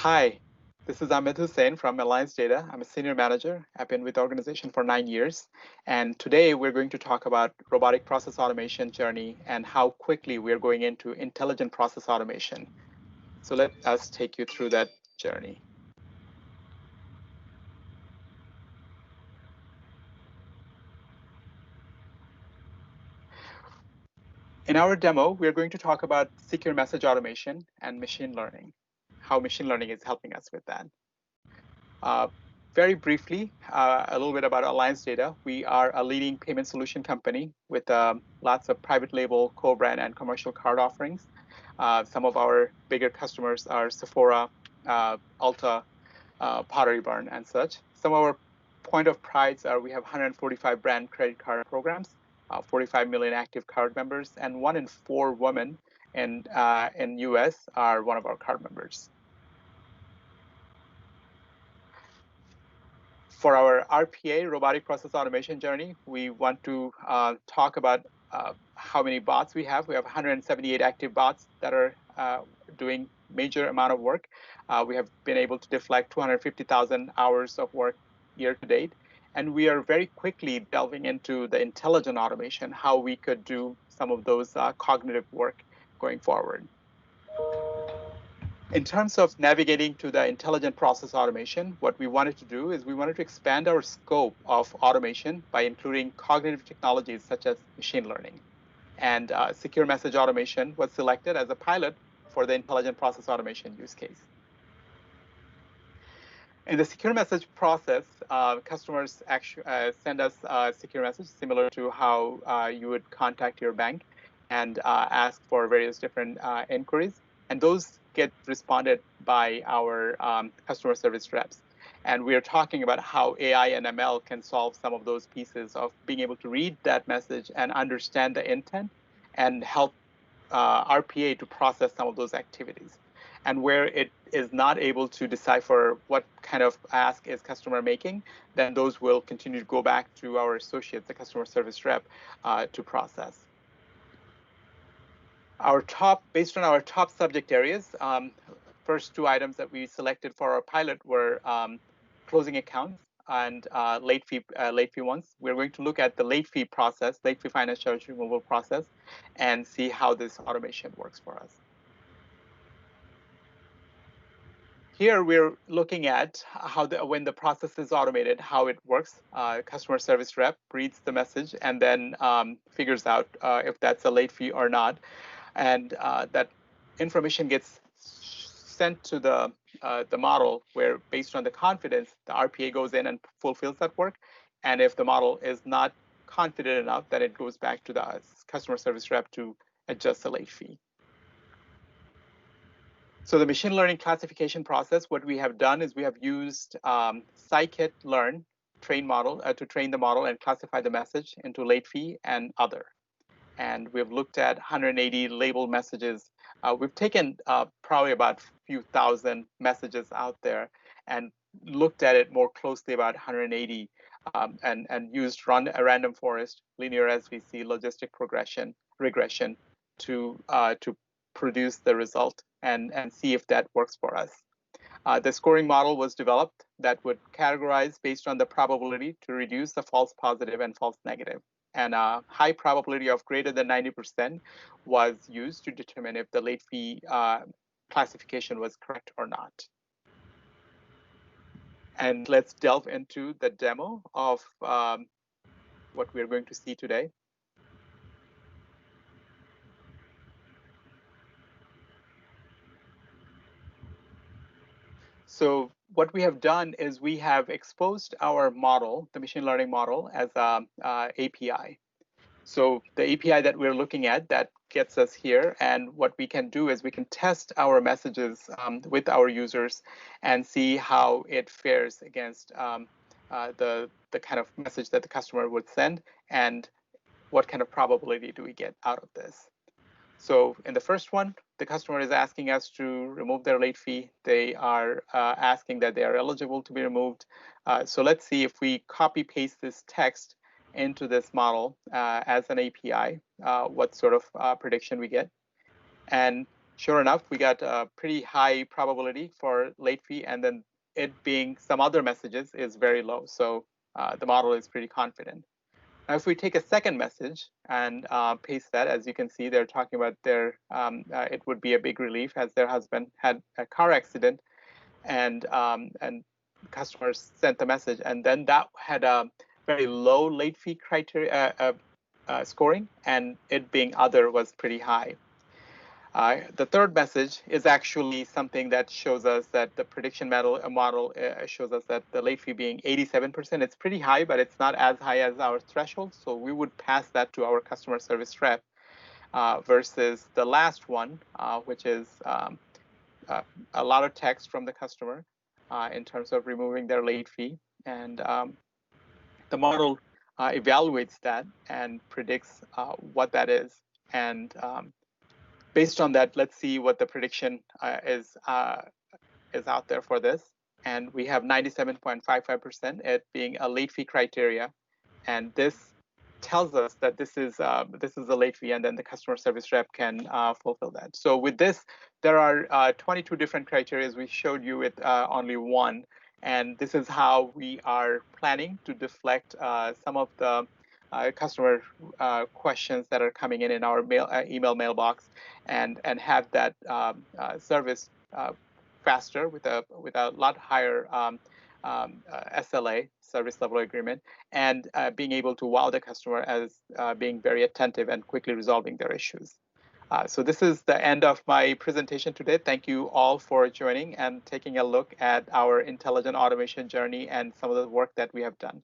Hi, this is Ahmed Hussain from Alliance Data. I'm a senior manager. I've been with the organization for 9 years. And today we're going to talk about robotic process automation journey and how quickly we're going into intelligent process automation. So let us take you through that journey. In our demo, we're going to talk about secure message automation and machine learning, how machine learning is helping us with that. Very briefly, a little bit about Alliance Data. We are a leading payment solution company with lots of private label, co-brand, and commercial card offerings. Some of our bigger customers are Sephora, Ulta, Pottery Barn, and such. Some of our point of prides are we have 145 brand credit card programs, 45 million active card members, and 1 in 4 women in US are one of our card members. For our RPA, robotic process automation journey, we want to talk about how many bots we have. We have 178 active bots that are doing major amount of work. We have been able to deflect 250,000 hours of work year to date. And we are very quickly delving into the intelligent automation, how we could do some of those cognitive work going forward. In terms of navigating to the intelligent process automation, what we wanted to do is we wanted to expand our scope of automation by including cognitive technologies such as machine learning. And secure message automation was selected as a pilot for the intelligent process automation use case. In the secure message process, customers actually send us a secure message similar to how you would contact your bank and ask for various different inquiries. And those get responded by our customer service reps. And we are talking about how AI and ML can solve some of those pieces of being able to read that message and understand the intent and help RPA to process some of those activities. And where it is not able to decipher what kind of ask is customer making, then those will continue to go back to our associates, the customer service rep, to process. Based on our top subject areas, first 2 items that we selected for our pilot were closing accounts and late fee ones. We're going to look at the late fee process, late fee finance charge removal process, and see how this automation works for us. Here we're looking at how when the process is automated, how it works. Customer service rep reads the message and then figures out if that's a late fee or not. And that information gets sent to the model where, based on the confidence, the RPA goes in and fulfills that work. And if the model is not confident enough, then it goes back to the customer service rep to adjust the late fee. So the machine learning classification process, what we have done is we have used scikit-learn train model to train the model and classify the message into late fee and other. And we've looked at 180 labeled messages. We've taken probably about a few thousand messages out there and looked at it more closely, about 180, and used a random forest, linear SVC, logistic regression to produce the result and see if that works for us. The scoring model was developed that would categorize based on the probability to reduce the false positive and false negative. And a high probability of greater than 90% was used to determine if the late fee classification was correct or not. And let's delve into the demo of what we're going to see today. So what we have done is we have exposed our model, the machine learning model, as an API. So the API that we're looking at, that gets us here. And what we can do is we can test our messages with our users and see how it fares against the kind of message that the customer would send and what kind of probability do we get out of this. So in the first one, the customer is asking us to remove their late fee. They are asking that they are eligible to be removed. So let's see if we copy paste this text into this model as an API, what sort of prediction we get. And sure enough, we got a pretty high probability for late fee, and then it being some other messages is very low. So the model is pretty confident. Now, if we take a second message and paste that, as you can see, they're talking about it would be a big relief as their husband had a car accident, and customers sent the message, and then that had a very low late fee criteria scoring, and it being other was pretty high. The third message is actually something that shows us that the prediction model shows us that the late fee being 87%, it's pretty high, but it's not as high as our threshold. So we would pass that to our customer service rep versus the last one, which is a lot of text from the customer in terms of removing their late fee. And the model evaluates that and predicts what that is. And based on that, let's see what the prediction is out there for this. And we have 97.55%, it being a late fee criteria. And this tells us that this is a late fee, and then the customer service rep can fulfill that. So with this, there are 22 different criteria. We showed you with only one. And this is how we are planning to deflect some of the customer questions that are coming in our email mailbox, and have that service faster with a lot higher SLA, service level agreement, and being able to wow the customer as being very attentive and quickly resolving their issues. So this is the end of my presentation today. Thank you all for joining and taking a look at our intelligent automation journey and some of the work that we have done.